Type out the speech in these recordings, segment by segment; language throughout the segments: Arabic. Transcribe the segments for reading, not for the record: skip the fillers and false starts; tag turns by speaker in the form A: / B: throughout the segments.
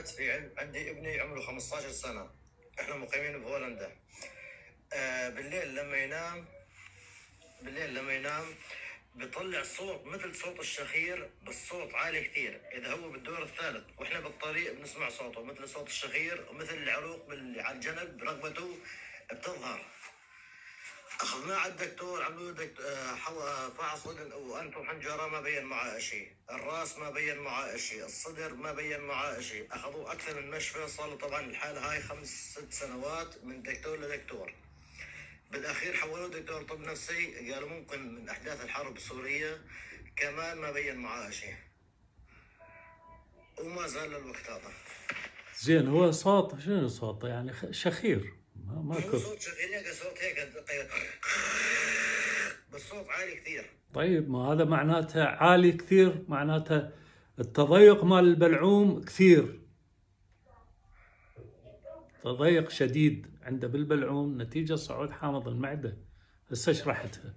A: وضحت عندي ابني عمره 15 سنة. احنا مقيمين بهولندا. بالليل لما ينام بيطلع صوت مثل صوت الشخير، بس صوت عالي كثير. اذا هو بالدور الثالث واحنا بالطريق بنسمع صوته مثل صوت الشخير، ومثل العروق على الجنب رقبته بتظهر. اخذناه على الدكتور، عملوا فحص اذن وانف وحنجره، ما بين معاه شيء. الراس ما بين معاه شيء. الصدر ما بين معاه شيء. اخذوه اكثر من مشفى، صار طبعا الحاله هاي 5-6 سنوات من دكتور لدكتور. بالاخير حولوه دكتور طب نفسي، قالوا ممكن من احداث الحرب السوريه، كمان ما بين معاه شيء، وما زال للوقت هذا.
B: زين، هو صوت شنو صوته يعني؟ شخير
A: مو صوت شخير، صوت هيك بس صوت عالي كثير.
B: طيب، ما هذا معناته عالي كثير، معناته التضيق مال البلعوم كثير، تضيق شديد عنده بالبلعوم نتيجة صعود حامض المعدة. هسه شرحتها.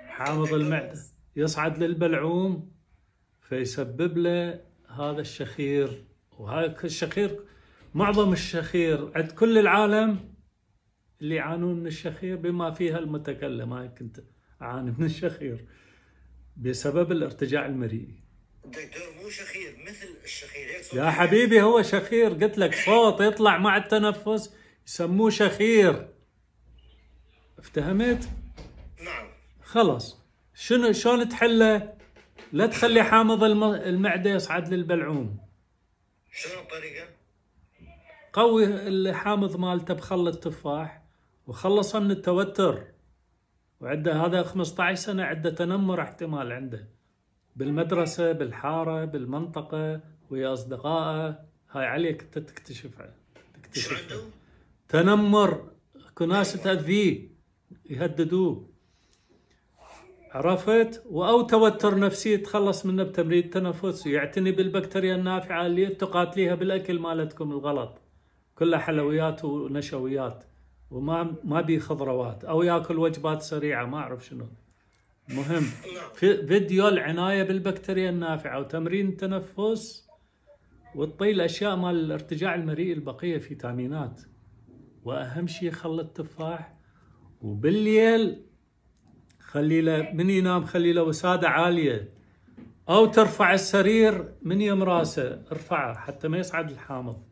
B: حامض المعدة يصعد للبلعوم فيسبب له هذا الشخير. وهذا الشخير، معظم الشخير عند كل العالم اللي يعانون من الشخير بما فيها المتكلم، هاي كنت أعاني من الشخير بسبب الارتجاع المريئي.
A: دكتور مو شخير مثل الشخير هيك
B: يا حبيبي، هو شخير، قلت لك صوت يطلع مع التنفس يسموه شخير. افتهمت؟
A: نعم.
B: خلاص، شلون تحله؟ لا تخلي حامض المعدة يصعد للبلعوم.
A: شلون الطريقة؟
B: قوي الحامض مالته بخل التفاح وخلصه من التوتر. وعنده هذا 15 سنة، عنده تنمر احتمال، عنده بالمدرسة، بالحارة، بالمنطقة، ويا أصدقائه. هاي عليك انت تكتشفها.
A: شو عنده؟
B: تنمر، اكو ناس تأذيه، يهددوه، عرفت؟ أو توتر نفسي يتخلص منه بتمرين التنفس. يعتني بالبكتيريا النافعة اللي تقاتليها بالأكل مالتكم الغلط، كلها حلويات ونشويات، وما بي خضروات، أو ياكل وجبات سريعة، ما أعرف شنو. مهم في فيديو العناية بالبكتيريا النافعة وتمرين التنفس، وتطيل الأشياء مال الارتجاع المريء البقية، فيتامينات، وأهم شيء خل التفاح. وبالليل خلي له من ينام خلي له وسادة عالية، أو ترفع السرير من يم راسه، ارفعه حتى ما يصعد الحامض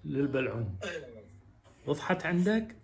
B: للبلعوم. وضحت عندك؟